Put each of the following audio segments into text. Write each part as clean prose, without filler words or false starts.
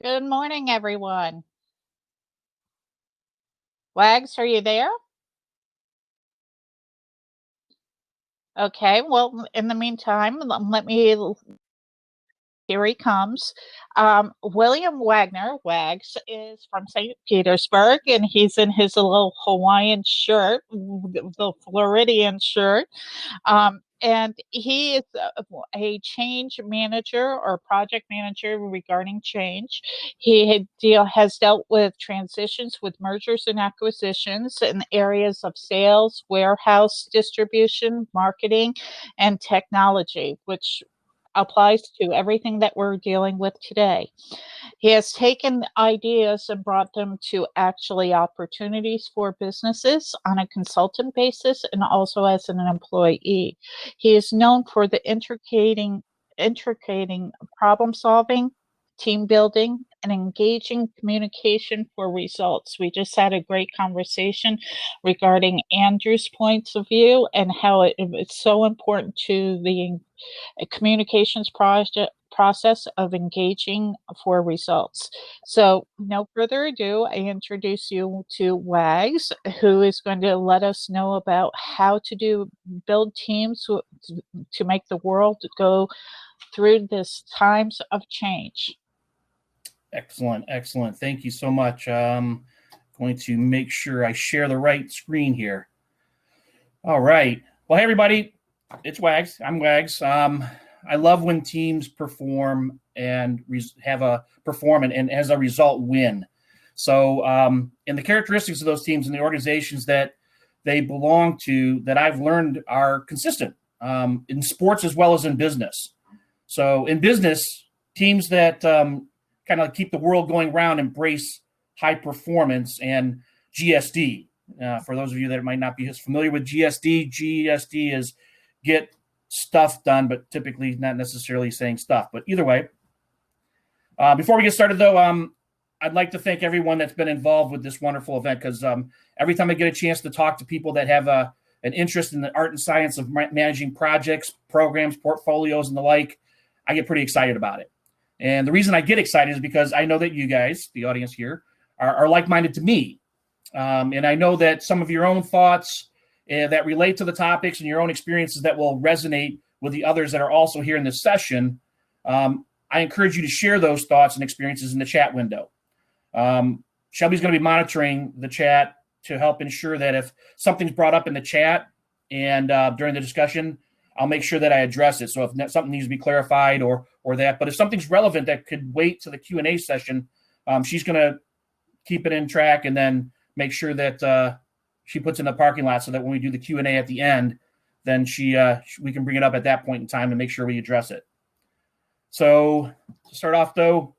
Good morning, everyone. Wags, are you there? Okay, well, in the meantime, let me here he comes. William Wagner, Wags, is from St. Petersburg, and he's in his little Hawaiian shirt, the Floridian shirt. And he is a change manager or project manager regarding change. Has dealt with transitions with mergers and acquisitions in areas of sales, warehouse distribution, marketing, and technology, which applies to everything that we're dealing with today. He has taken ideas and brought them to actually opportunities for businesses on a consultant basis and also as an employee. He is known for the intricating problem solving, team building, and engaging communication for results. We just had a great conversation regarding Andrew's points of view and how it's so important to the communications process of engaging for results. So, no further ado, I introduce you to Wags, who is going to let us know about how to build teams to make the world go through this times of change. Excellent, excellent. Thank you so much. Going to make sure I share the right screen here. All right. Well, hey everybody, it's Wags. I'm Wags. I love when teams perform and and as a result win. So, and the characteristics of those teams and the organizations that they belong to that I've learned are consistent in sports as well as in business. So, in business, teams that kind of keep the world going round embrace high performance and GSD. For those of you that might not be as familiar with GSD is get stuff done, but typically not necessarily saying stuff. But either way, before we get started, though, I'd like to thank everyone that's been involved with this wonderful event because every time I get a chance to talk to people that have an interest in the art and science of managing projects, programs, portfolios, and the like, I get pretty excited about it. And the reason I get excited is because I know that you guys, the audience here, are like-minded to me. And I know that some of your own thoughts that relate to the topics and your own experiences that will resonate with the others that are also here in this session. I encourage you to share those thoughts and experiences in the chat window. Shelby's going to be monitoring the chat to help ensure that if something's brought up in the chat and during the discussion, I'll make sure that I address it. So if something needs to be clarified or that, but if something's relevant that could wait to the Q&A session, she's going to keep it in track and then make sure that she puts in the parking lot so that when we do the Q&A at the end, then we can bring it up at that point in time and make sure we address it. So to start off, though,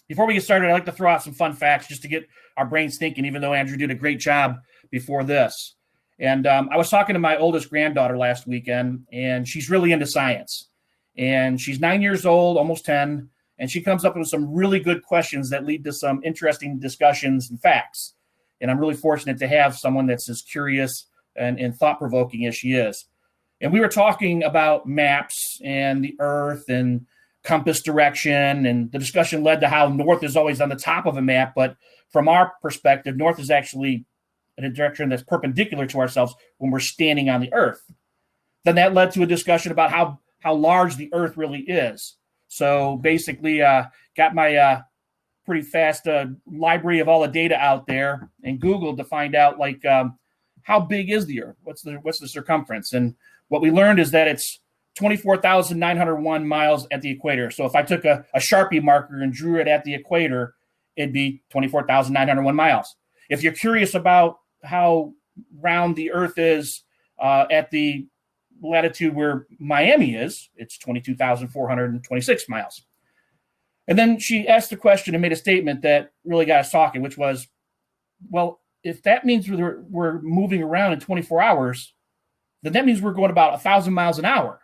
before we get started, I'd like to throw out some fun facts just to get our brains thinking, even though Andrew did a great job before this. And I was talking to my oldest granddaughter last weekend, and she's really into science. And she's 9 years old, almost 10, and she comes up with some really good questions that lead to some interesting discussions and facts. And I'm really fortunate to have someone that's as curious and thought-provoking as she is. And we were talking about maps and the Earth and compass direction, and the discussion led to how north is always on the top of a map, but from our perspective, north is actually in a direction that's perpendicular to ourselves when we're standing on the Earth. Then that led to a discussion about how large the Earth really is. So basically, got my pretty fast library of all the data out there and Googled to find out how big is the Earth? What's the circumference? And what we learned is that it's 24,901 miles at the equator. So if I took a Sharpie marker and drew it at the equator, it'd be 24,901 miles. If you're curious about how round the Earth is at the latitude where Miami is, it's 22,426 miles. And then she asked a question and made a statement that really got us talking, which was, well, if that means we're moving around in 24 hours, then that means we're going about 1,000 miles an hour.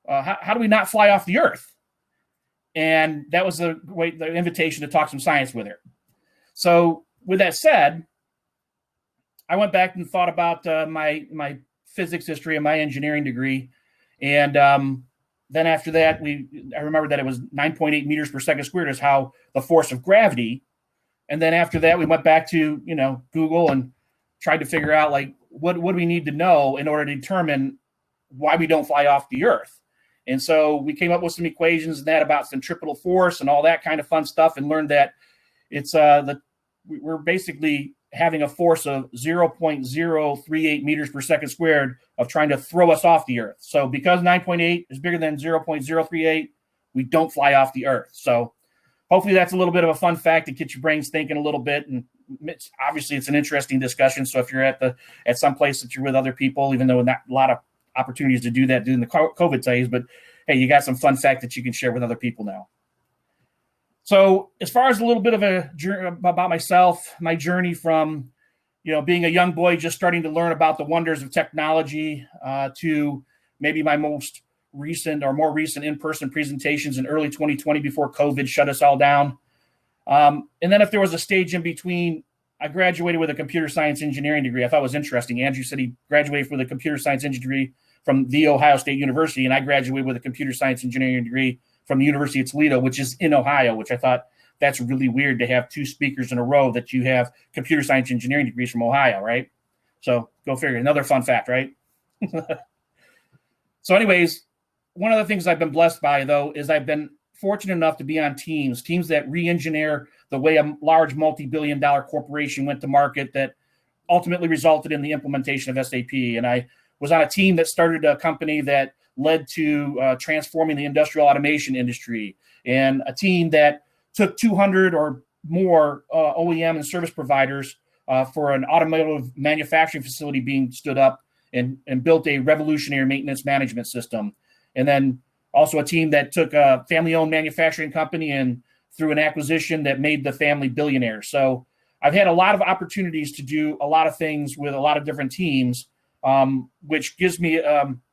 How do we not fly off the Earth? And that was the invitation to talk some science with her. So with that said, I went back and thought about my physics history and my engineering degree. And then after that, I remember that it was 9.8 meters per second squared is how the force of gravity. And then after that, we went back to, Google and tried to figure out like what do we need to know in order to determine why we don't fly off the Earth. And so we came up with some equations and that about centripetal force and all that kind of fun stuff, and learned that it's we're basically having a force of 0.038 meters per second squared of trying to throw us off the Earth. So because 9.8 is bigger than 0.038, we don't fly off the Earth. So hopefully that's a little bit of a fun fact to get your brains thinking a little bit. And obviously it's an interesting discussion. So if you're at some place that you're with other people, even though not a lot of opportunities to do that during the COVID days, but hey, you got some fun fact that you can share with other people now. So as far as a little bit of a journey about myself, my journey from, being a young boy, just starting to learn about the wonders of technology, to maybe my more recent in-person presentations in early 2020 before COVID shut us all down. And then if there was a stage in between, I graduated with a computer science engineering degree. I thought it was interesting. Andrew said he graduated with a computer science engineering degree from The Ohio State University, and I graduated with a computer science engineering degree from the University of Toledo, which is in Ohio, which I thought that's really weird to have two speakers in a row that you have computer science engineering degrees from Ohio, right? So go figure. Another fun fact, right? So anyways, one of the things I've been blessed by, though, is I've been fortunate enough to be on teams that re-engineer the way a large multi-billion-dollar corporation went to market that ultimately resulted in the implementation of SAP. And I was on a team that started a company that led to transforming the industrial automation industry, and a team that took 200 or more OEM and service providers for an automotive manufacturing facility being stood up and built a revolutionary maintenance management system. And then also a team that took a family-owned manufacturing company and through an acquisition that made the family billionaires. So I've had a lot of opportunities to do a lot of things with a lot of different teams, which gives me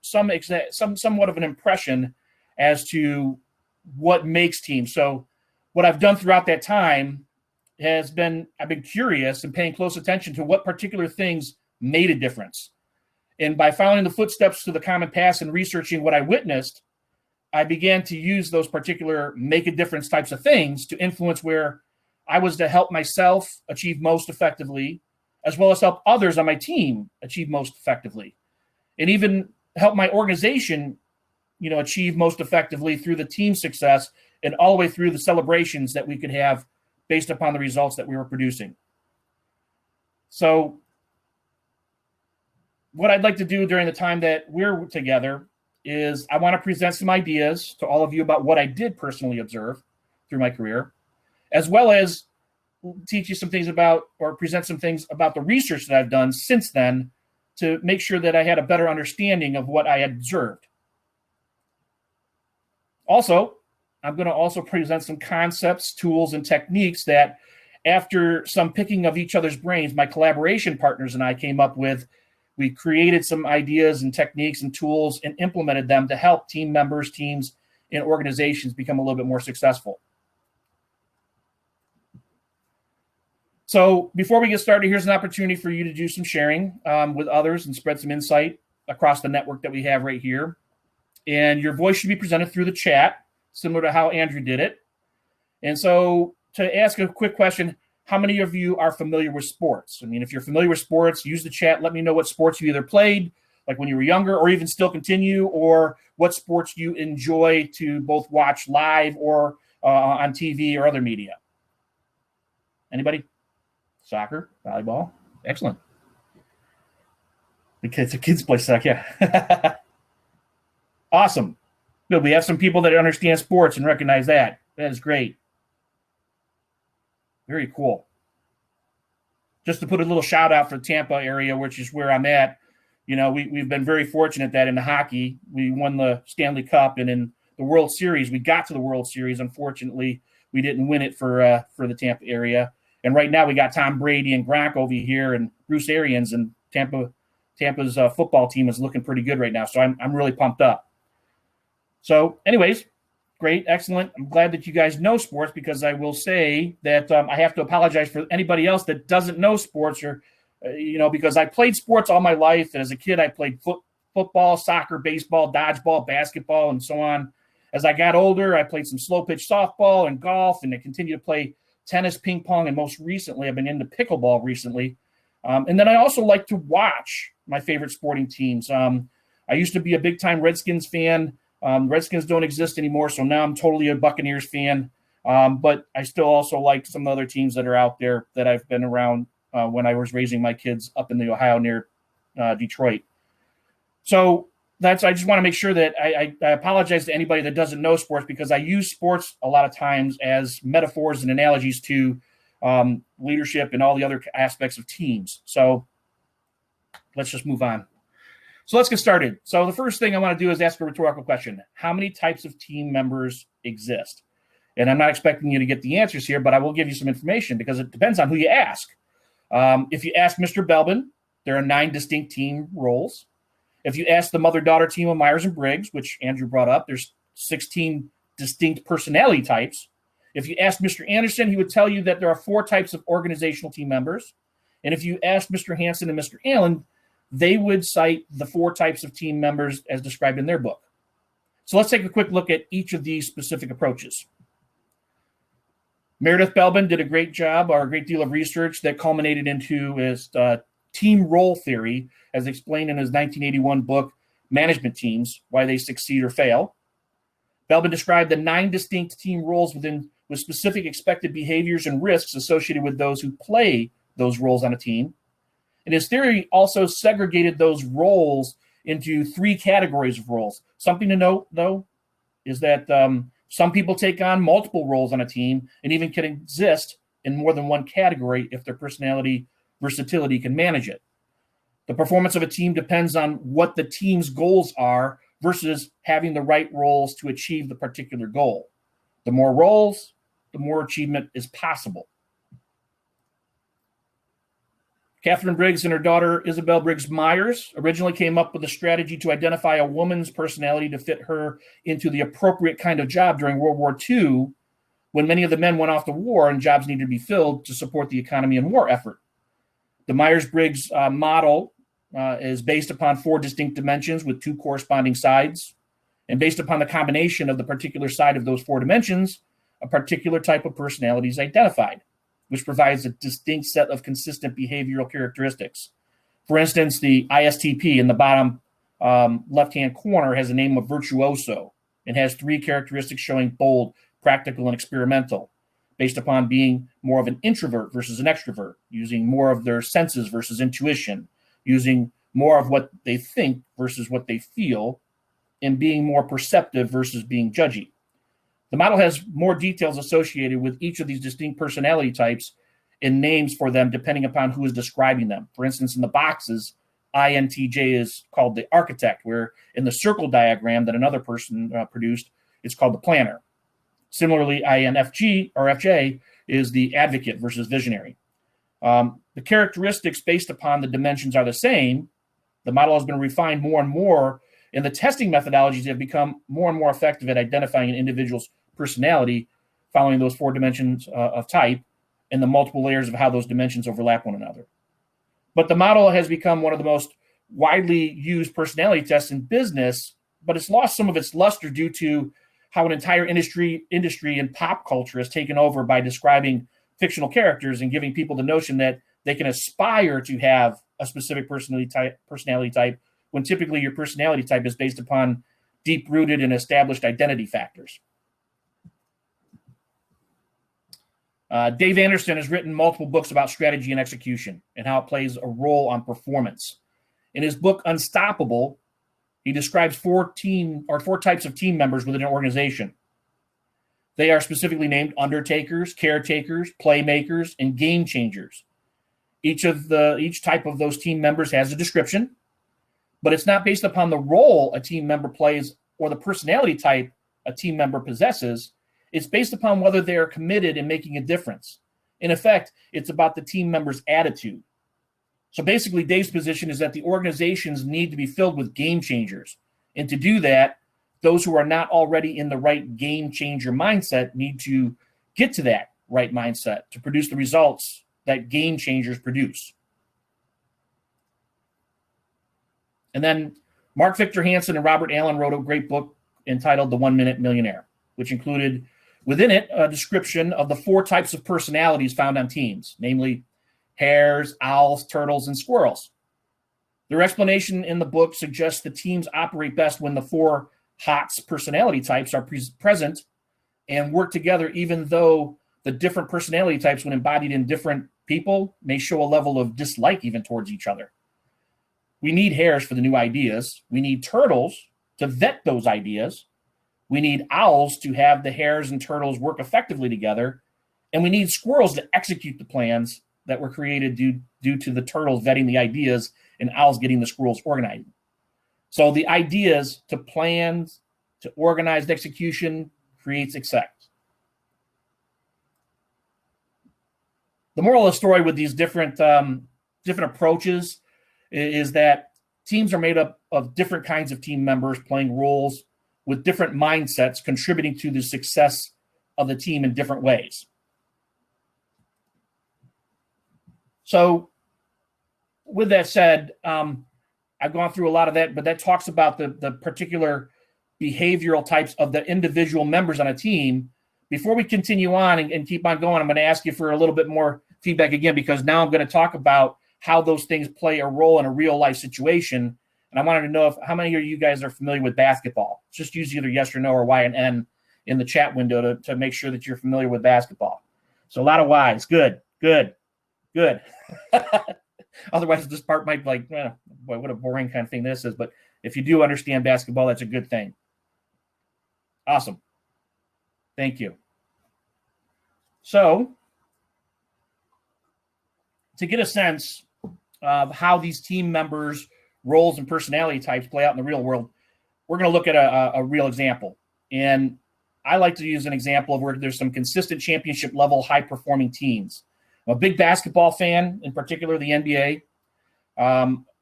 somewhat of an impression as to what makes teams. So what I've done throughout that time has been, I've been curious and paying close attention to what particular things made a difference. And by following the footsteps to the common past and researching what I witnessed, I began to use those particular make a difference types of things to influence where I was to help myself achieve most effectively, as well as help others on my team achieve most effectively, and even help my organization, achieve most effectively through the team success and all the way through the celebrations that we could have based upon the results that we were producing. So what I'd like to do during the time that we're together is I want to present some ideas to all of you about what I did personally observe through my career, as well as teach you some things about, or present some things about the research that I've done since then to make sure that I had a better understanding of what I had observed. Also, I'm going to also present some concepts, tools, and techniques that after some picking of each other's brains, my collaboration partners and I came up with. We created some ideas and techniques and tools and implemented them to help team members, teams, and organizations become a little bit more successful. So before we get started, here's an opportunity for you to do some sharing with others and spread some insight across the network that we have right here. And your voice should be presented through the chat, similar to how Andrew did it. And so to ask a quick question, how many of you are familiar with sports? I mean, if you're familiar with sports, use the chat. Let me know what sports you either played, like when you were younger, or even still continue, or what sports you enjoy to both watch live or on TV or other media. Anybody? Soccer, volleyball, excellent. The kids play soccer, yeah. Awesome. Good. We have some people that understand sports and recognize that. That is great. Very cool. Just to put a little shout out for the Tampa area, which is where I'm at. We've been very fortunate that in the hockey, we won the Stanley Cup, and in the World Series, we got to the World Series. Unfortunately, we didn't win it for the Tampa area. And right now we got Tom Brady and Gronk over here and Bruce Arians, and Tampa's football team is looking pretty good right now. So I'm really pumped up. So anyways, great, excellent. I'm glad that you guys know sports, because I will say that I have to apologize for anybody else that doesn't know sports, or, because I played sports all my life. And as a kid, I played football, soccer, baseball, dodgeball, basketball, and so on. As I got older, I played some slow pitch softball and golf, and I continued to play tennis, ping pong, and most recently, I've been into pickleball recently. And then I also like to watch my favorite sporting teams. I used to be a big-time Redskins fan. Redskins don't exist anymore, so now I'm totally a Buccaneers fan. But I still also like some other teams that are out there that I've been around when I was raising my kids up in the Ohio near Detroit. So I just want to make sure that I apologize to anybody that doesn't know sports, because I use sports a lot of times as metaphors and analogies to leadership and all the other aspects of teams. So let's just move on. So let's get started. So the first thing I want to do is ask a rhetorical question. How many types of team members exist? And I'm not expecting you to get the answers here, but I will give you some information because it depends on who you ask. If you ask Mr. Belbin, there are 9 distinct team roles. If you ask the mother-daughter team of Myers-Briggs, which Andrew brought up, there's 16 distinct personality types. If you ask Mr. Anderson, he would tell you that there are 4 types of organizational team members. And if you ask Mr. Hansen and Mr. Allen, they would cite the 4 types of team members as described in their book. So let's take a quick look at each of these specific approaches. Meredith Belbin did a great job, or a great deal of research that culminated into his team role theory, as explained in his 1981 book, Management Teams, Why They Succeed or Fail. Belbin described the 9 distinct team roles with specific expected behaviors and risks associated with those who play those roles on a team. And his theory also segregated those roles into 3 categories of roles. Something to note, though, is that some people take on multiple roles on a team and even can exist in more than one category if their personality versatility can manage it. The performance of a team depends on what the team's goals are versus having the right roles to achieve the particular goal. The more roles, the more achievement is possible. Catherine Briggs and her daughter, Isabel Briggs Myers, originally came up with a strategy to identify a woman's personality to fit her into the appropriate kind of job during World War II, when many of the men went off to war and jobs needed to be filled to support the economy and war effort. The Myers-Briggs model is based upon 4 distinct dimensions with 2 corresponding sides. And based upon the combination of the particular side of those 4 dimensions, a particular type of personality is identified, which provides a distinct set of consistent behavioral characteristics. For instance, the ISTP in the bottom left-hand corner has the name of virtuoso and has 3 characteristics showing bold, practical, and experimental, based upon being more of an introvert versus an extrovert, using more of their senses versus intuition, using more of what they think versus what they feel, and being more perceptive versus being judgy. The model has more details associated with each of these distinct personality types and names for them depending upon who is describing them. For instance, in the boxes, INTJ is called the architect, where in the circle diagram that another person produced, it's called the planner. Similarly, INFJ or FJ is the advocate versus visionary. The characteristics based upon the dimensions are the same. The model has been refined more and more, and the testing methodologies have become more and more effective at identifying an individual's personality following those 4 dimensions of type and the multiple layers of how those dimensions overlap one another. But the model has become one of the most widely used personality tests in business, but it's lost some of its luster due to how an entire industry and pop culture has taken over by describing fictional characters and giving people the notion that they can aspire to have a specific personality type when typically your personality type is based upon deep-rooted and established identity factors. Dave Anderson has written multiple books about strategy and execution and how it plays a role on performance. In his book, Unstoppable, he describes 4 types of team members within an organization. They are specifically named undertakers, caretakers, playmakers, and game changers. Each type of those team members has a description, but it's not based upon the role a team member plays or the personality type a team member possesses. It's based upon whether they are committed in making a difference. In effect, it's about the team member's attitude. So basically, Dave's position is that the organizations need to be filled with game changers. And to do that, those who are not already in the right game changer mindset need to get to that right mindset to produce the results that game changers produce. And then Mark Victor Hansen and Robert Allen wrote a great book entitled The 1 Minute Millionaire, which included within it a description of the 4 types of personalities found on teams, namely hares, owls, turtles, and squirrels. Their explanation in the book suggests that teams operate best when the 4 HOTS personality types are present and work together, even though the different personality types, when embodied in different people, may show a level of dislike even towards each other. We need hares for the new ideas. We need turtles to vet those ideas. We need owls to have the hares and turtles work effectively together. And we need squirrels to execute the plans that were created due to the turtles vetting the ideas and owls getting the squirrels organized. So the ideas to plans, to organized execution creates success. The moral of the story with these different approaches is that teams are made up of different kinds of team members playing roles with different mindsets, contributing to the success of the team in different ways. So with that said, I've gone through a lot of that, but that talks about the particular behavioral types of the individual members on a team. Before we continue on and keep on going, I'm going to ask you for a little bit more feedback again, because now I'm going to talk about how those things play a role in a real life situation. And I wanted to know how many of you guys are familiar with basketball. Just use either yes or no or Y and N in the chat window to make sure that you're familiar with basketball. So a lot of Y's. Good. Otherwise, this part might be like, boy, what a boring kind of thing this is. But if you do understand basketball, that's a good thing. Awesome. Thank you. So to get a sense of how these team members' roles and personality types play out in the real world, we're going to look at a real example. And I like to use an example of where there's some consistent championship level high-performing teams. I'm a big basketball fan, in particular the NBA.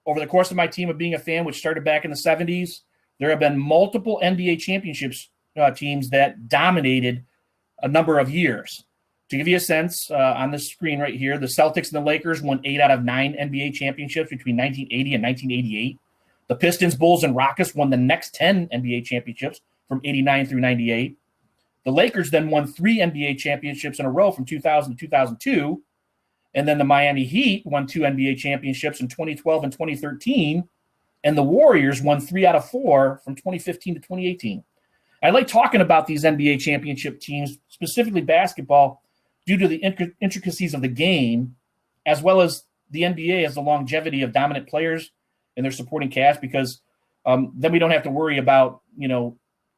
Over the course of my team of being a fan, which started back in the 70s, there have been multiple NBA championships teams that dominated a number of years. To give you a sense, on this screen right here, the Celtics and the Lakers won 8 out of 9 NBA championships between 1980 and 1988. The Pistons, Bulls, and Rockets won the next 10 NBA championships from 89 through 98. The Lakers then won 3 NBA championships in a row from 2000 to 2002. And then the Miami Heat won 2 NBA championships in 2012 and 2013. And the Warriors won 3 out of 4 from 2015 to 2018. I like talking about these NBA championship teams, specifically basketball, due to the intricacies of the game, as well as the NBA has the longevity of dominant players and their supporting cast, because then we don't have to worry about,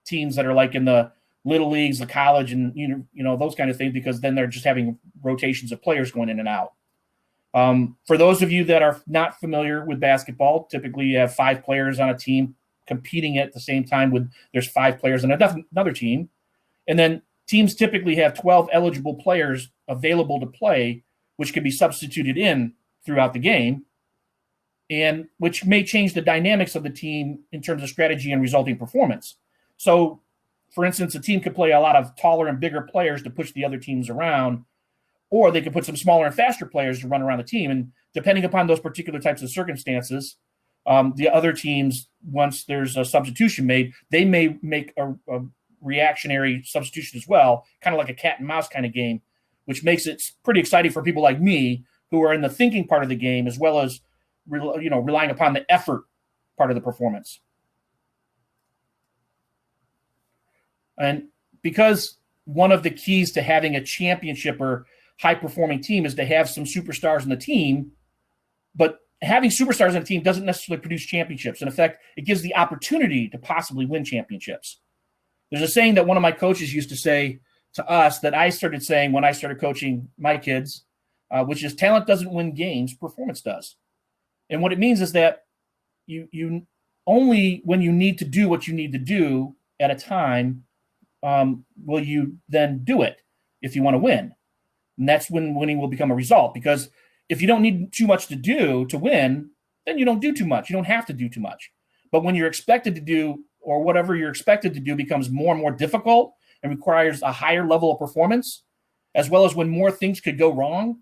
teams that are like in the little leagues, the college, and, those kind of things, because then they're just having rotations of players going in and out. For those of you that are not familiar with basketball, typically you have 5 players on a team competing at the same time there's 5 players on another team. And then teams typically have 12 eligible players available to play, which can be substituted in throughout the game, and which may change the dynamics of the team in terms of strategy and resulting performance. So, for instance, a team could play a lot of taller and bigger players to push the other teams around, or they could put some smaller and faster players to run around the team. And depending upon those particular types of circumstances, the other teams, once there's a substitution made, they may make a reactionary substitution as well, kind of like a cat and mouse kind of game, which makes it pretty exciting for people like me who are in the thinking part of the game, as well as relying upon the effort part of the performance. And because one of the keys to having a championship or high-performing team is to have some superstars in the team, but having superstars on the team doesn't necessarily produce championships. In effect, it gives the opportunity to possibly win championships. There's a saying that one of my coaches used to say to us that I started saying when I started coaching my kids, which is talent doesn't win games, performance does. And what it means is that you only when you need to do what you need to do at a time will you then do it if you want to win. And that's when winning will become a result. Because if you don't need too much to do to win, then you don't do too much. You don't have to do too much. But when you're expected to do, or whatever you're expected to do becomes more and more difficult and requires a higher level of performance, as well as when more things could go wrong,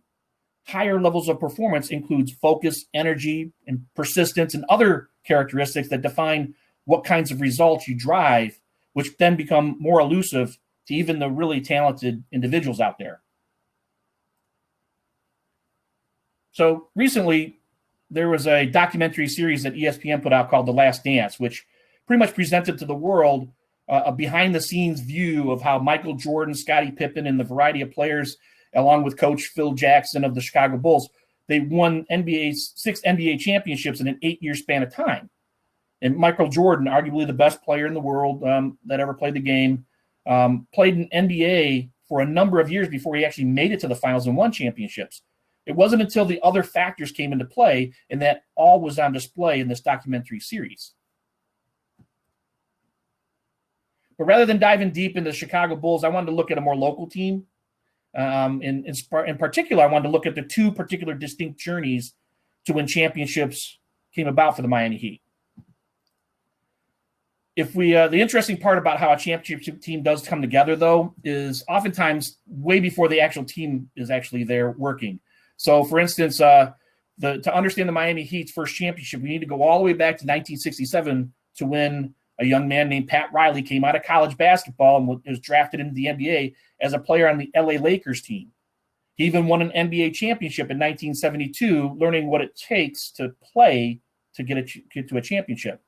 higher levels of performance includes focus, energy, and persistence, and other characteristics that define what kinds of results you drive, which then become more elusive to even the really talented individuals out there. So recently, there was a documentary series that ESPN put out called The Last Dance, which pretty much presented to the world a behind-the-scenes view of how Michael Jordan, Scottie Pippen, and the variety of players, along with Coach Phil Jackson of the Chicago Bulls, they won 6 NBA championships in an 8-year span of time. And Michael Jordan, arguably the best player in the world that ever played the game, played in NBA for a number of years before he actually made it to the finals and won championships. It wasn't until the other factors came into play, and that all was on display in this documentary series. But rather than diving deep into the Chicago Bulls, I wanted to look at a more local team. In particular, I wanted to look at the 2 particular distinct journeys to when championships came about for the Miami Heat. The interesting part about how a championship team does come together, though, is oftentimes way before the actual team is actually there working. So, for instance, to understand the Miami Heat's first championship, we need to go all the way back to 1967 to when a young man named Pat Riley came out of college basketball and was drafted into the NBA as a player on the LA Lakers team. He even won an NBA championship in 1972, learning what it takes to play to get to a championship.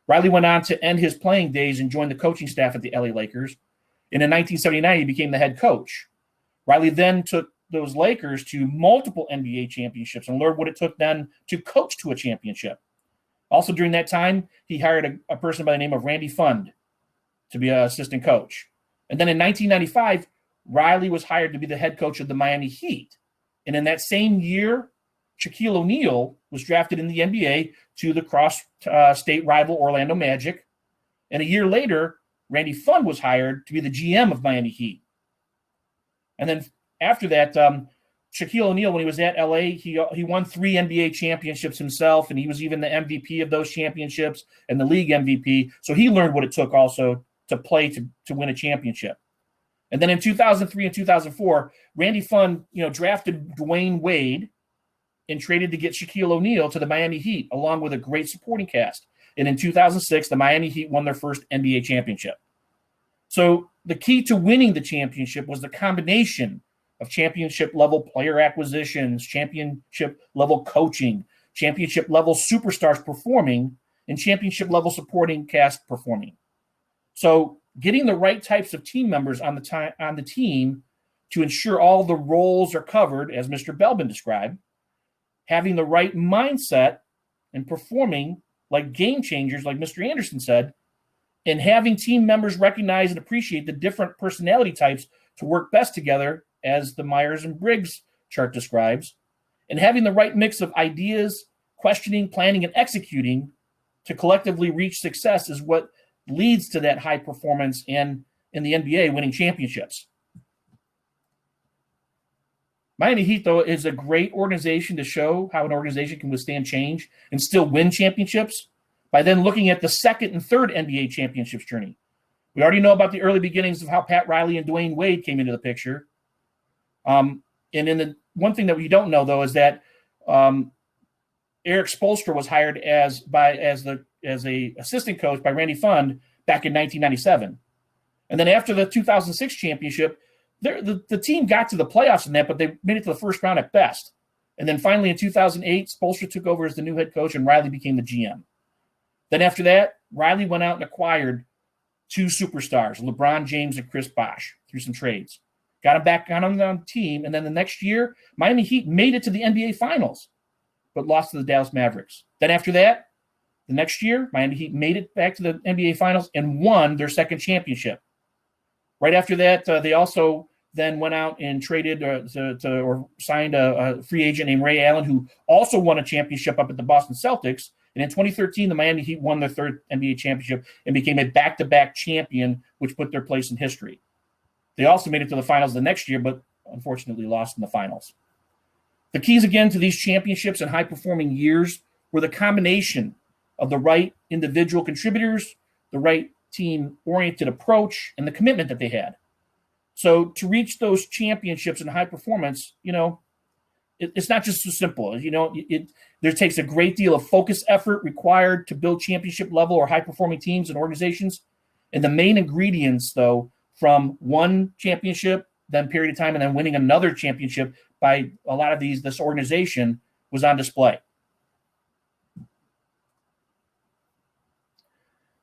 Riley went on to end his playing days and join the coaching staff at the LA Lakers. And in 1979, he became the head coach. Riley then took those Lakers to multiple NBA championships and learned what it took then to coach to a championship. Also during that time, he hired a person by the name of Randy Fund to be an assistant coach. And then in 1995, Riley was hired to be the head coach of the Miami Heat. And in that same year, Shaquille O'Neal was drafted in the NBA to the cross-state rival Orlando Magic. And a year later, Randy Fund was hired to be the GM of Miami Heat. And then after that, Shaquille O'Neal, when he was at LA, he won 3 NBA championships himself, and he was even the MVP of those championships and the league MVP. So he learned what it took also to play to win a championship. And then in 2003 and 2004, Randy Fund, drafted Dwayne Wade and traded to get Shaquille O'Neal to the Miami Heat, along with a great supporting cast. And in 2006, the Miami Heat won their first NBA championship. So the key to winning the championship was the combination of championship-level player acquisitions, championship-level coaching, championship-level superstars performing, and championship-level supporting cast performing. So getting the right types of team members on the team to ensure all the roles are covered, as Mr. Belbin described, having the right mindset and performing like game changers, like Mr. Anderson said, and having team members recognize and appreciate the different personality types to work best together, as the Myers and Briggs chart describes, and having the right mix of ideas, questioning, planning, and executing to collectively reach success is what leads to that high performance and in the NBA winning championships. Miami Heat, though, is a great organization to show how an organization can withstand change and still win championships by then looking at the second and third NBA championships journey. We already know about the early beginnings of how Pat Riley and Dwayne Wade came into the picture. And in the one thing that we don't know, though, is that Eric Spoelstra was hired as a assistant coach by Randy Fund back in 1997. And then after the 2006 championship, the team got to the playoffs in that, but they made it to the first round at best. And then finally in 2008, Spoelstra took over as the new head coach and Riley became the GM. Then after that, Riley went out and acquired 2 superstars, LeBron James and Chris Bosh, through some trades. Got him back on the team, and then the next year, Miami Heat made it to the NBA Finals, but lost to the Dallas Mavericks. Then after that, the next year, Miami Heat made it back to the NBA Finals and won their second championship. Right after that, they also then went out and traded or signed a free agent named Ray Allen, who also won a championship up at the Boston Celtics. And in 2013, the Miami Heat won their third NBA championship and became a back-to-back champion, which put their place in history. They also made it to the finals the next year, but unfortunately lost in the finals. The keys, again, to these championships and high-performing years were the combination of the right individual contributors, the right team-oriented approach, and the commitment that they had. So to reach those championships and high performance, it it's not just so simple. There takes a great deal of focus effort required to build championship level or high performing teams and organizations. And the main ingredients, though, from one championship, then period of time, and then winning another championship by a lot of this organization was on display.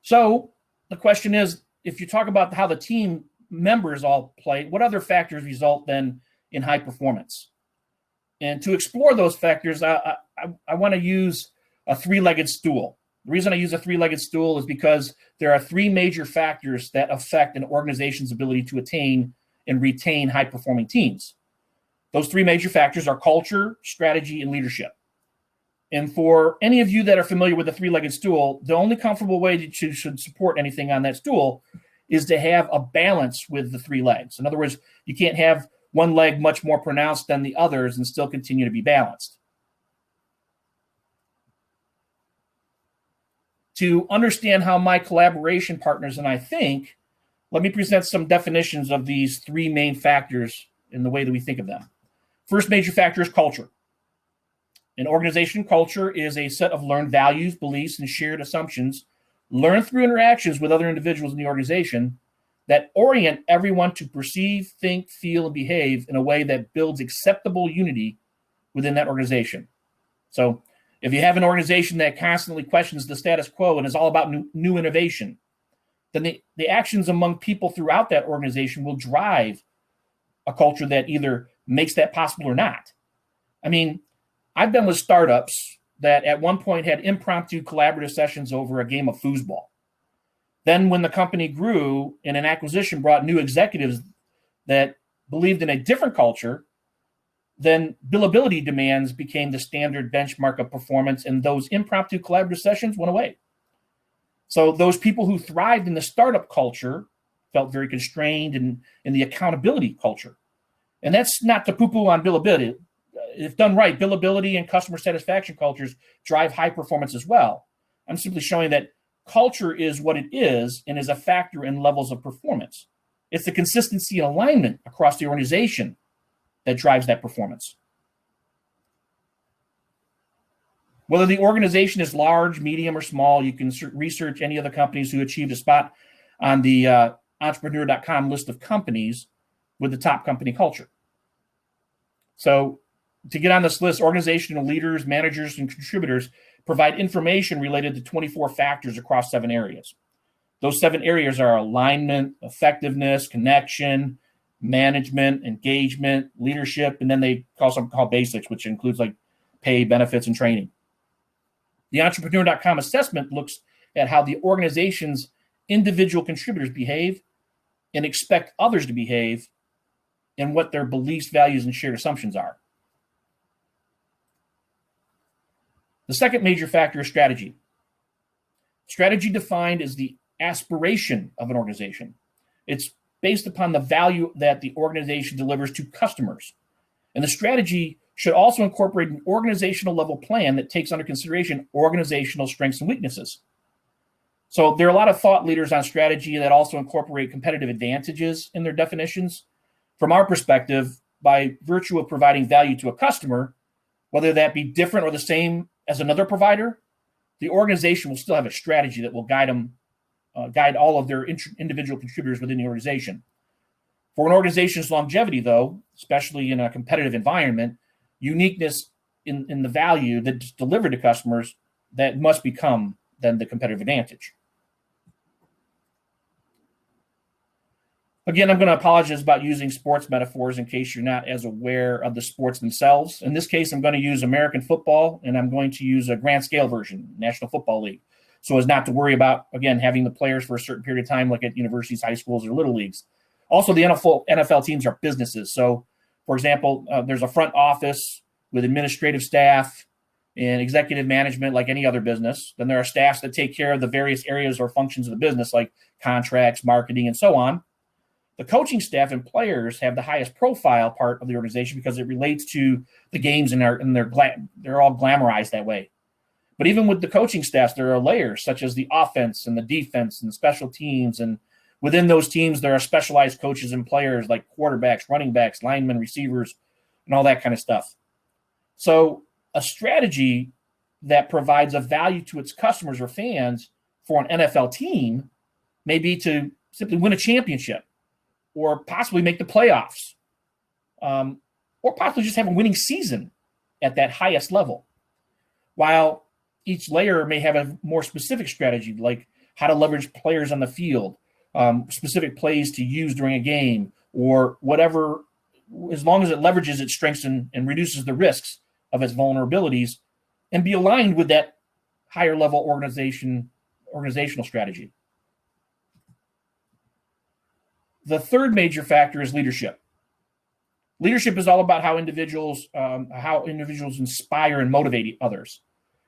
So the question is, if you talk about how the team members all play, what other factors result then in high performance? And to explore those factors, I want to use a three-legged stool. The reason I use a three-legged stool is because there are three major factors that affect an organization's ability to attain and retain high-performing teams. Those three major factors are culture, strategy, and leadership. And for any of you that are familiar with the three-legged stool, the only comfortable way that you should support anything on that stool is to have a balance with the three legs. In other words, you can't have one leg much more pronounced than the others and still continue to be balanced. To understand how my collaboration partners and I think, let me present some definitions of these three main factors in the way that we think of them. First major factor is culture. An organization culture is a set of learned values, beliefs, and shared assumptions learned through interactions with other individuals in the organization that orient everyone to perceive, think, feel, and behave in a way that builds acceptable unity within that organization. So if you have an organization that constantly questions the status quo and is all about new innovation, then the actions among people throughout that organization will drive a culture that either makes that possible or not. I mean, I've been with startups that at one point had impromptu collaborative sessions over a game of foosball. Then when the company grew and an acquisition brought new executives that believed in a different culture, then billability demands became the standard benchmark of performance, and those impromptu collaborative sessions went away. So those people who thrived in the startup culture felt very constrained in the accountability culture. And that's not to poo-poo on billability. If done right, billability and customer satisfaction cultures drive high performance as well. I'm simply showing that culture is what it is and is a factor in levels of performance. It's the consistency and alignment across the organization that drives that performance. Whether the organization is large, medium, or small, you can research any of the companies who achieved a spot on the entrepreneur.com list of companies with the top company culture. So to get on this list, organizational leaders, managers, and contributors provide information related to 24 factors across 7 areas. Those 7 areas are alignment, effectiveness, connection, management, engagement, leadership, and then they call something called basics, which includes like pay, benefits, and training. The entrepreneur.com assessment looks at how the organization's individual contributors behave and expect others to behave and what their beliefs, values, and shared assumptions are. The second major factor is strategy. Strategy defined as the aspiration of an organization. It's based upon the value that the organization delivers to customers. And the strategy should also incorporate an organizational level plan that takes under consideration organizational strengths and weaknesses. So there are a lot of thought leaders on strategy that also incorporate competitive advantages in their definitions. From our perspective, by virtue of providing value to a customer, whether that be different or the same as another provider, the organization will still have a strategy that will guide all of their individual contributors within the organization. For an organization's longevity, though, especially in a competitive environment, uniqueness in the value that's delivered to customers, that must become then the competitive advantage. Again, I'm going to apologize about using sports metaphors in case you're not as aware of the sports themselves. In this case, I'm going to use American football, and I'm going to use a grand scale version, National Football League, so as not to worry about, again, having the players for a certain period of time, like at universities, high schools, or little leagues. Also, the NFL teams are businesses. So, for example, there's a front office with administrative staff and executive management like any other business. Then there are staffs that take care of the various areas or functions of the business like contracts, marketing, and so on. The coaching staff and players have the highest profile part of the organization because it relates to the games and they're all glamorized that way. But even with the coaching staffs, there are layers such as the offense and the defense and special teams. And within those teams, there are specialized coaches and players like quarterbacks, running backs, linemen, receivers, and all that kind of stuff. So a strategy that provides a value to its customers or fans for an NFL team may be to simply win a championship or possibly make the playoffs, or possibly just have a winning season at that highest level. While each layer may have a more specific strategy, like how to leverage players on the field, specific plays to use during a game, or whatever, as long as it leverages its strengths and reduces the risks of its vulnerabilities, and be aligned with that higher level organizational strategy. The third major factor is leadership. Leadership is all about how individuals inspire and motivate others.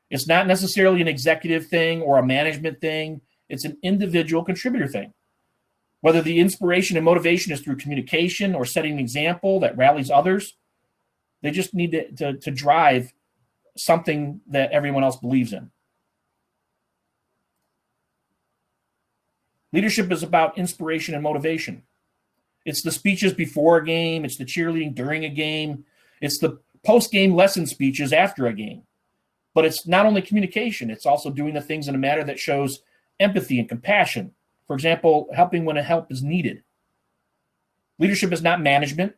It's not necessarily an executive thing or a management thing. It's an individual contributor thing. Whether the inspiration and motivation is through communication or setting an example that rallies others, they just need to drive something that everyone else believes in. Leadership is about inspiration and motivation. It's the speeches before a game. It's the cheerleading during a game. It's the post-game lesson speeches after a game. But it's not only communication. It's also doing the things in a manner that shows empathy and compassion. For example, helping when help is needed. Leadership is not management.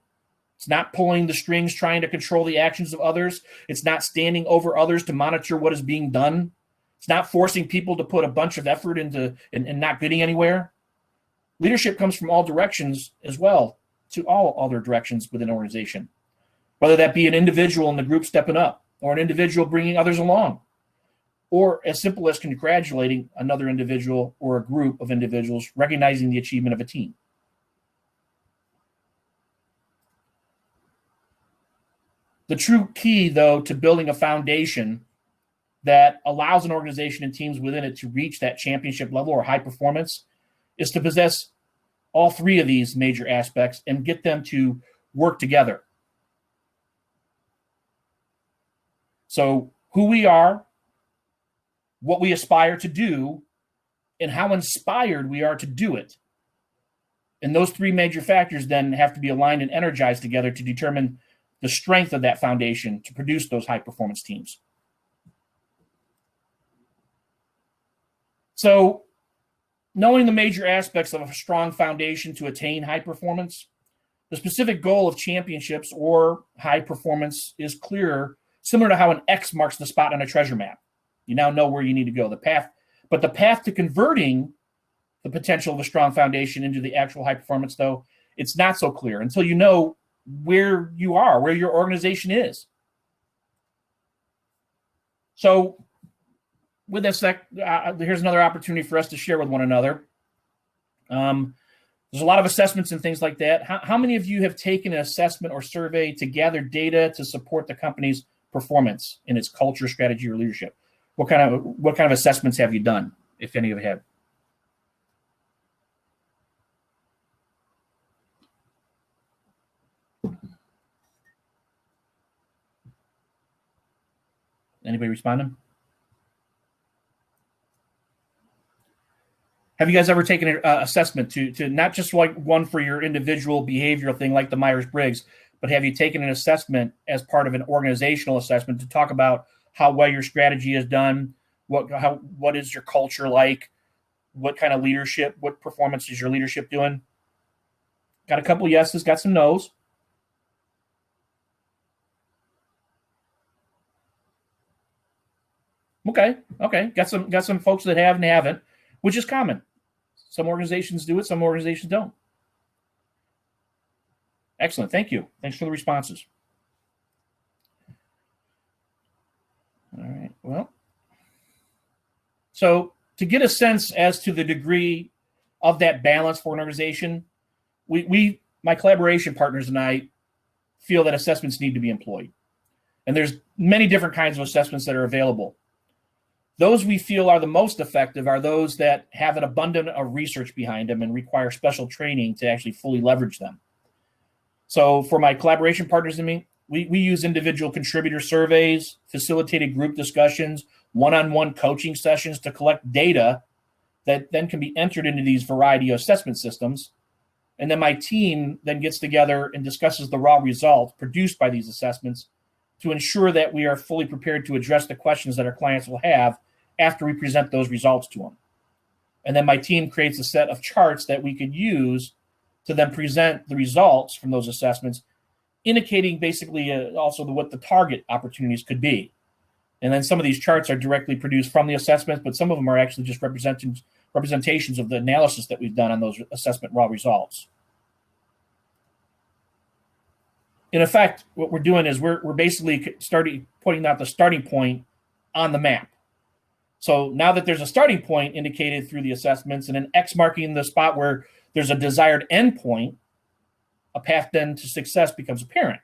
It's not pulling the strings, trying to control the actions of others. It's not standing over others to monitor what is being done. It's not forcing people to put a bunch of effort into and not getting anywhere. Leadership comes from all directions as well, to all other directions within an organization, whether that be an individual in the group stepping up or an individual bringing others along, or as simple as congratulating another individual or a group of individuals recognizing the achievement of a team. The true key, though, to building a foundation that allows an organization and teams within it to reach that championship level or high performance is to possess all three of these major aspects and get them to work together. So who we are, what we aspire to do, and how inspired we are to do it. And those three major factors then have to be aligned and energized together to determine the strength of that foundation to produce those high-performance teams. So, knowing the major aspects of a strong foundation to attain high performance, the specific goal of championships or high performance is clearer, similar to how an X marks the spot on a treasure map. You now know where you need to go, the path. But the path to converting the potential of a strong foundation into the actual high performance, though, it's not so clear until you know where you are, where your organization is. So with this, here's another opportunity for us to share with one another. There's a lot of assessments and things like that. How many of you have taken an assessment or survey to gather data to support the company's performance in its culture, strategy, or leadership? What kind of assessments have you done, if any of you have? Anybody responding? Have you guys ever taken an assessment to not just like one for your individual behavioral thing like the Myers-Briggs, but have you taken an assessment as part of an organizational assessment to talk about how well your strategy is done, what is your culture like, what kind of leadership, what performance is your leadership doing? Got a couple yeses, got some nos. Okay. Got some folks that have and haven't, which is common. Some organizations do it, some organizations don't. Excellent. Thank you. Thanks for the responses. All right. Well, so to get a sense as to the degree of that balance for an organization, my collaboration partners and I feel that assessments need to be employed. And there's many different kinds of assessments that are available. Those we feel are the most effective are those that have an abundance of research behind them and require special training to actually fully leverage them. So for my collaboration partners and me, we use individual contributor surveys, facilitated group discussions, one-on-one coaching sessions to collect data that then can be entered into these variety of assessment systems. And then my team then gets together and discusses the raw results produced by these assessments to ensure that we are fully prepared to address the questions that our clients will have after we present those results to them. And then my team creates a set of charts that we could use to then present the results from those assessments, indicating basically also what the target opportunities could be. And then some of these charts are directly produced from the assessments, but some of them are actually just representations of the analysis that we've done on those assessment raw results. In effect, what we're doing is we're basically putting out the starting point on the map. So now that there's a starting point indicated through the assessments and an X marking the spot where there's a desired end point, a path then to success becomes apparent.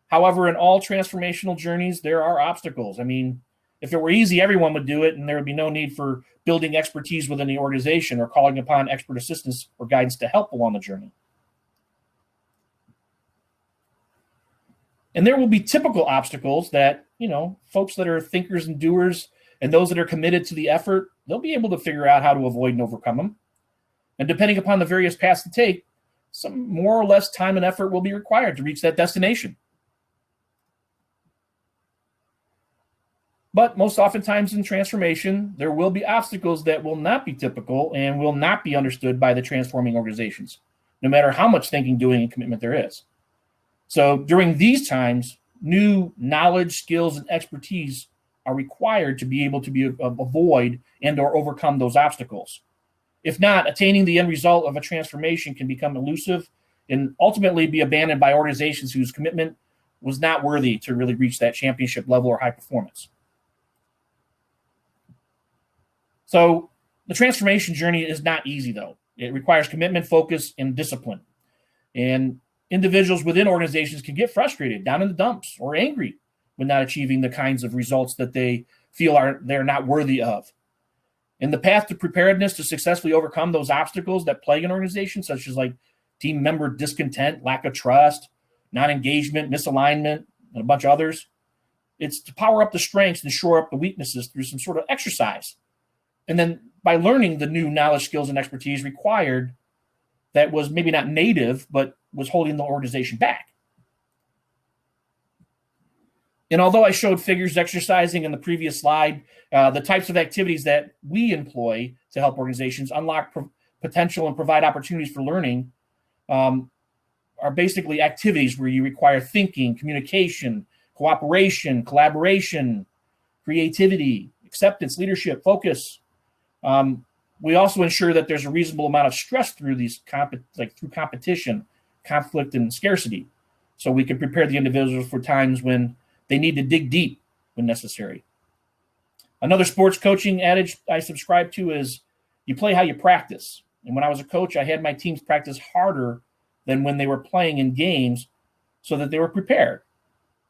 However, in all transformational journeys, there are obstacles. I mean, if it were easy, everyone would do it, and there would be no need for building expertise within the organization or calling upon expert assistance or guidance to help along the journey. And there will be typical obstacles that, folks that are thinkers and doers and those that are committed to the effort, they'll be able to figure out how to avoid and overcome them. And depending upon the various paths to take, some more or less time and effort will be required to reach that destination. But most oftentimes in transformation, there will be obstacles that will not be typical and will not be understood by the transforming organizations, no matter how much thinking, doing, and commitment there is. So during these times, new knowledge, skills, and expertise are required to be able to avoid and or overcome those obstacles. If not, attaining the end result of a transformation can become elusive and ultimately be abandoned by organizations whose commitment was not worthy to really reach that championship level or high performance. So the transformation journey is not easy, though. It requires commitment, focus, and discipline. And individuals within organizations can get frustrated, down in the dumps, or angry when not achieving the kinds of results that they feel they're not worthy of. And the path to preparedness to successfully overcome those obstacles that plague an organization, such as like team member discontent, lack of trust, non-engagement, misalignment, and a bunch of others, it's to power up the strengths and shore up the weaknesses through some sort of exercise. And then by learning the new knowledge, skills, and expertise required that was maybe not native, but was holding the organization back. And although I showed figures exercising in the previous slide, the types of activities that we employ to help organizations unlock potential and provide opportunities for learning are basically activities where you require thinking, communication, cooperation, collaboration, creativity, acceptance, leadership, focus. We also ensure that there's a reasonable amount of stress through these through competition, conflict, and scarcity, so we can prepare the individuals for times when they need to dig deep when necessary. Another sports coaching adage I subscribe to is you play how you practice. And when I was a coach, I had my teams practice harder than when they were playing in games so that they were prepared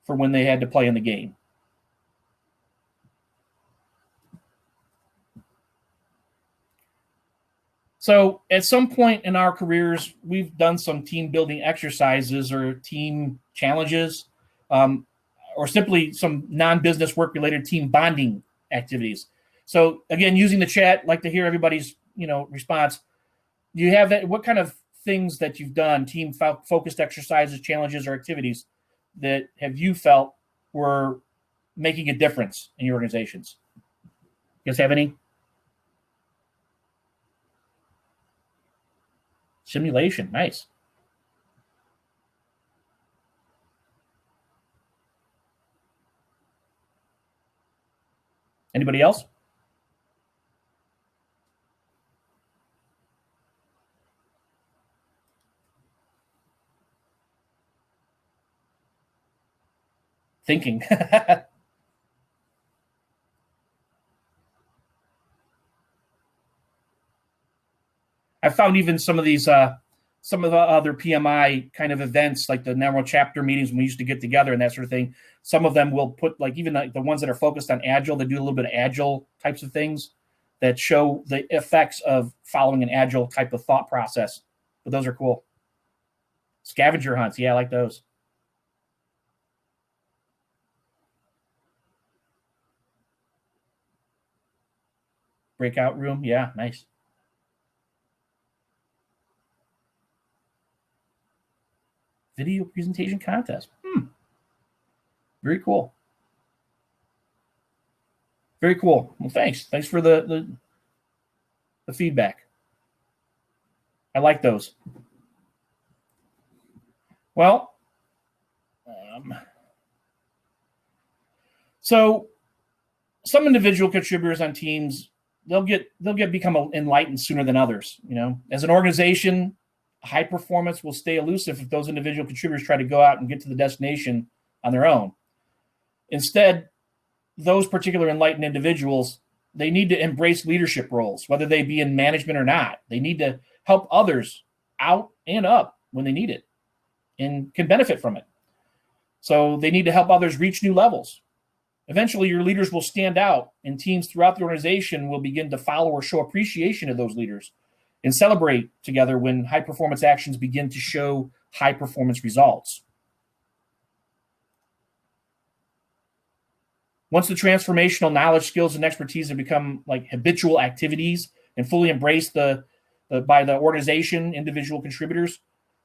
for when they had to play in the game. So at some point in our careers, we've done some team building exercises or team challenges, or simply some non-business work-related team bonding activities. So again, using the chat, like to hear everybody's response. Do you have that? What kind of things that you've done, team focused exercises, challenges, or activities that have you felt were making a difference in your organizations? You guys have any? Simulation, nice. Anybody else? Thinking. I found even some of these, some of the other PMI kind of events, like the Narrow Chapter meetings when we used to get together and that sort of thing. Some of them will put, like even the ones that are focused on Agile, they do a little bit of Agile types of things that show the effects of following an Agile type of thought process. But those are cool. Scavenger hunts, yeah, I like those. Breakout room, yeah, nice. Video presentation contest. Very cool. Very cool. Well, thanks. Thanks for the feedback. I like those. Well, so some individual contributors on teams, they'll become enlightened sooner than others. As an organization, high performance will stay elusive if those individual contributors try to go out and get to the destination on their own. Instead, those particular enlightened individuals, they need to embrace leadership roles, whether they be in management or not. They need to help others out and up when they need it and can benefit from it. So they need to help others reach new levels. Eventually, your leaders will stand out, and teams throughout the organization will begin to follow or show appreciation of those leaders and celebrate together when high-performance actions begin to show high-performance results. Once the transformational knowledge, skills, and expertise have become like habitual activities and fully embraced by the organization, individual contributors,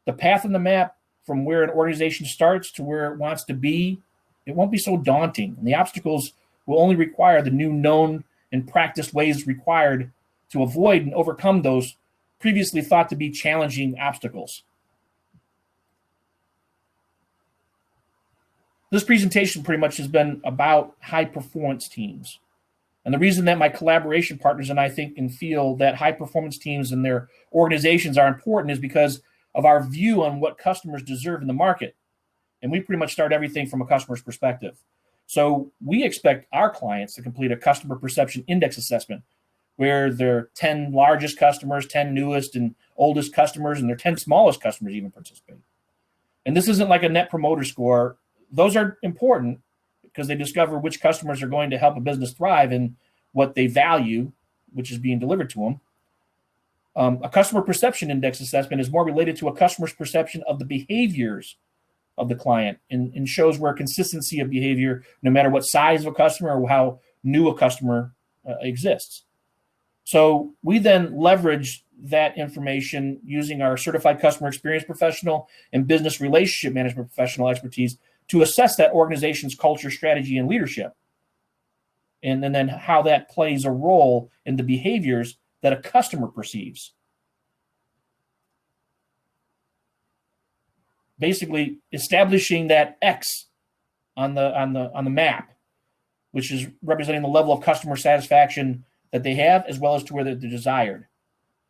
the path and the map from where an organization starts to where it wants to be, it won't be so daunting. And the obstacles will only require the new known and practiced ways required to avoid and overcome those previously thought to be challenging obstacles. This presentation pretty much has been about high-performance teams. And the reason that my collaboration partners and I think and feel that high-performance teams and their organizations are important is because of our view on what customers deserve in the market. And we pretty much start everything from a customer's perspective. So we expect our clients to complete a customer perception index assessment where their 10 largest customers, 10 newest and oldest customers, and their 10 smallest customers even participate. And this isn't like a net promoter score. Those are important because they discover which customers are going to help a business thrive and what they value, which is being delivered to them. A customer perception index assessment is more related to a customer's perception of the behaviors of the client and shows where consistency of behavior, no matter what size of a customer or how new a customer exists. So we then leverage that information using our certified customer experience professional and business relationship management professional expertise to assess that organization's culture, strategy, and leadership. And then how that plays a role in the behaviors that a customer perceives. Basically, establishing that X on the map, which is representing the level of customer satisfaction that they have, as well as to where they're desired.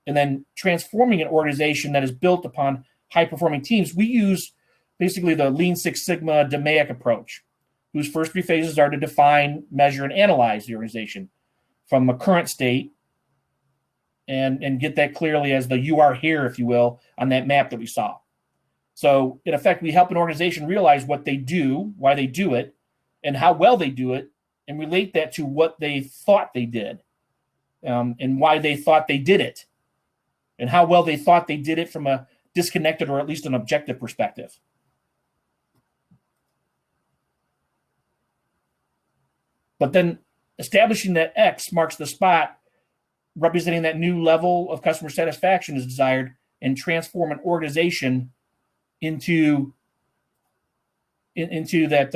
And then transforming an organization that is built upon high-performing teams, we use basically the Lean Six Sigma DMAIC approach, whose first three phases are to define, measure, and analyze the organization from a current state and get that clearly as the you are here, if you will, on that map that we saw. So in effect, we help an organization realize what they do, why they do it, and how well they do it, and relate that to what they thought they did, and why they thought they did it, and how well they thought they did it from a disconnected or at least an objective perspective. But then establishing that X marks the spot representing that new level of customer satisfaction is desired and transform an organization into that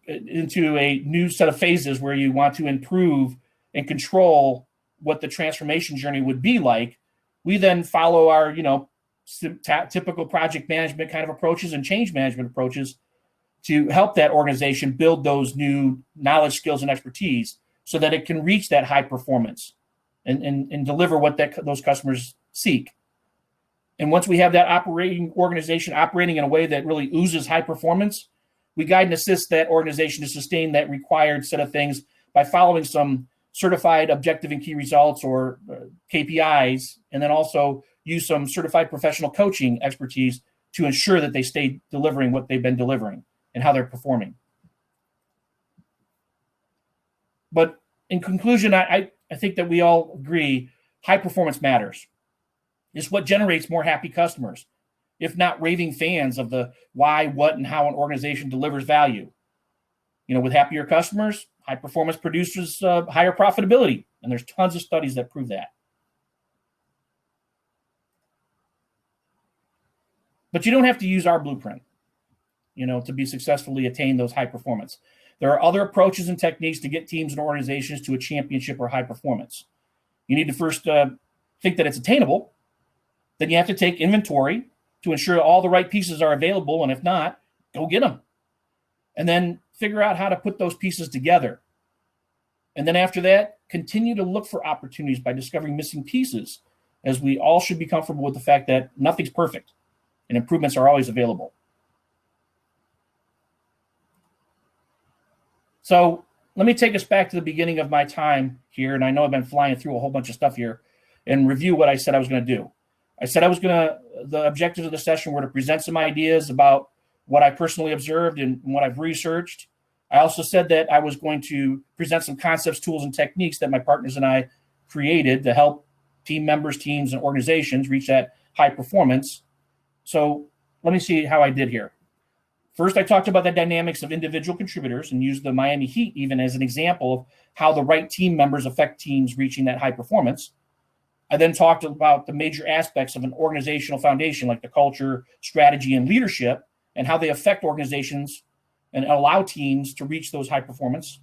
into a new set of phases where you want to improve and control what the transformation journey would be like. We then follow our typical project management kind of approaches and change management approaches to help that organization build those new knowledge, skills, and expertise so that it can reach that high performance and deliver what those customers seek. And once we have that organization operating in a way that really oozes high performance, we guide and assist that organization to sustain that required set of things by following some certified objective and key results or KPIs, and then also use some certified professional coaching expertise to ensure that they stay delivering what they've been delivering and how they're performing. But in conclusion, I think that we all agree high performance matters. It's what generates more happy customers, if not raving fans of the why, what, and how an organization delivers value. With happier customers, high performance produces higher profitability, and there's tons of studies that prove that. But you don't have to use our blueprint, to be successfully attain those high performance. There are other approaches and techniques to get teams and organizations to a championship or high performance. You need to first think that it's attainable. Then you have to take inventory to ensure all the right pieces are available. And if not, go get them. And then figure out how to put those pieces together. And then after that, continue to look for opportunities by discovering missing pieces, as we all should be comfortable with the fact that nothing's perfect and improvements are always available. So let me take us back to the beginning of my time here, and I know I've been flying through a whole bunch of stuff here, and review what I said I was going to do. I said the objectives of the session were to present some ideas about what I personally observed and what I've researched. I also said that I was going to present some concepts, tools, and techniques that my partners and I created to help team members, teams, and organizations reach that high performance. So let me see how I did here. First, I talked about the dynamics of individual contributors and used the Miami Heat even as an example of how the right team members affect teams reaching that high performance. I then talked about the major aspects of an organizational foundation, like the culture, strategy, and leadership, and how they affect organizations and allow teams to reach those high performance.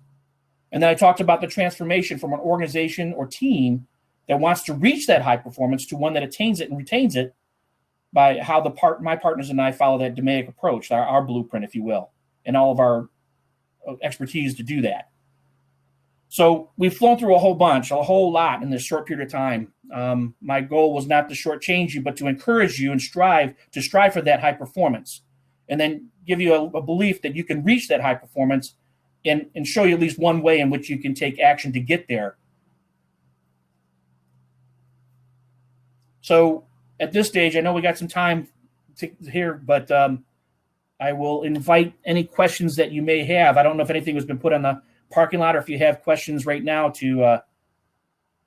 And then I talked about the transformation from an organization or team that wants to reach that high performance to one that attains it and retains it by how my partners and I follow that DMAIC approach, our blueprint, if you will, and all of our expertise to do that. So we've flown through a whole lot in this short period of time. My goal was not to shortchange you, but to encourage you and strive for that high performance, and then give you a belief that you can reach that high performance and show you at least one way in which you can take action to get there. So at this stage, I know we got some time here, but I will invite any questions that you may have. I don't know if anything has been put on the parking lot or if you have questions right now to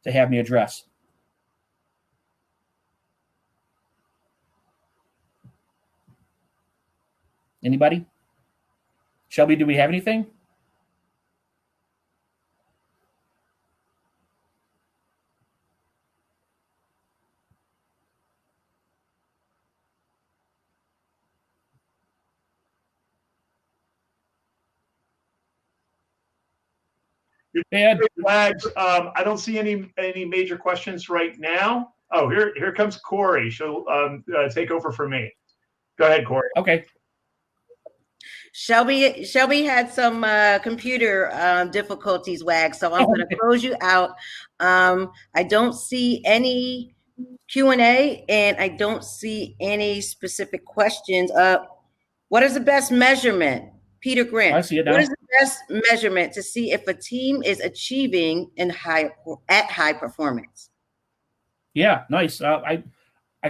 have me address. Anybody? Shelby, do we have anything? Wags, I don't see any major questions right now. Oh, here comes Corey. She'll take over for me. Go ahead, Corey. Okay. Shelby had some computer difficulties, Wags, so I'm going to close you out. I don't see any Q&A, and I don't see any specific questions. What is the best measurement? Peter Grant. I see it now. What is the best measurement to see if a team is achieving at high performance? Yeah, nice. I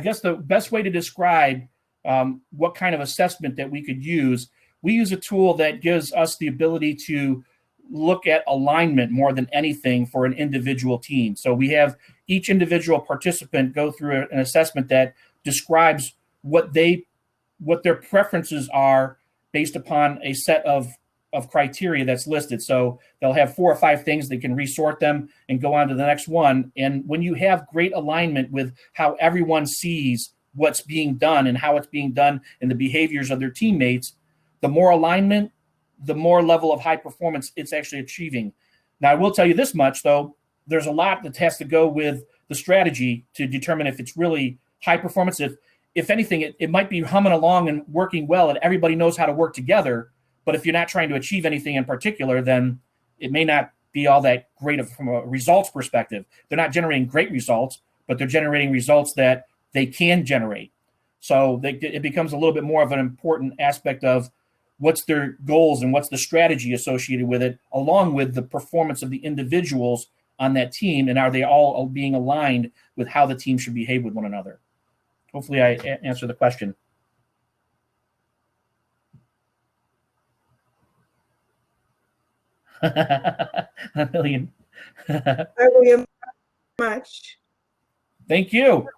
guess the best way to describe what kind of assessment that we could use, we use a tool that gives us the ability to look at alignment more than anything for an individual team. So we have each individual participant go through an assessment that describes what their preferences are based upon a set of criteria that's listed. So they'll have 4 or 5 things. They can resort them and go on to the next one. And when you have great alignment with how everyone sees what's being done and how it's being done and the behaviors of their teammates, the more alignment, the more level of high performance it's actually achieving. Now, I will tell you this much, though. There's a lot that has to go with the strategy to determine if it's really high performance. If anything, it might be humming along and working well, and everybody knows how to work together. But if you're not trying to achieve anything in particular, then it may not be all that great from a results perspective. They're not generating great results, but they're generating results that they can generate. So it becomes a little bit more of an important aspect of what's their goals and what's the strategy associated with it, along with the performance of the individuals on that team, and are they all being aligned with how the team should behave with one another. Hopefully I answer the question. A million. Much. Thank you.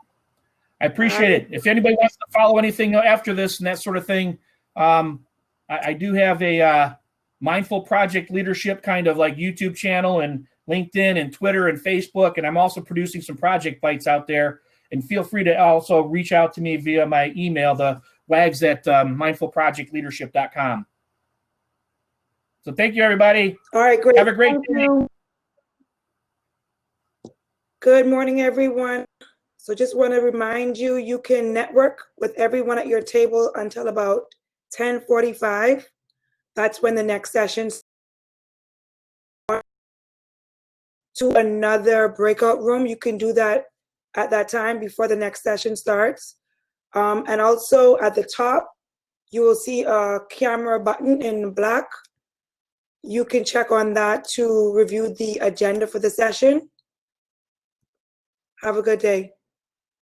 I appreciate it. If anybody wants to follow anything after this and that sort of thing, I do have a Mindful Project Leadership kind of like YouTube channel and LinkedIn and Twitter and Facebook, and I'm also producing some project bites out there. And feel free to also reach out to me via my email. The Wags at mindfulprojectleadership.com. So thank you, everybody. All right, great. Have a great day. Good morning, everyone. So just want to remind you, you can network with everyone at your table until about 10:45. That's when the next session starts. To another breakout room. You can do that at that time before the next session starts. And also at the top, you will see a camera button in black. You can check on that to review the agenda for the session. Have a good day.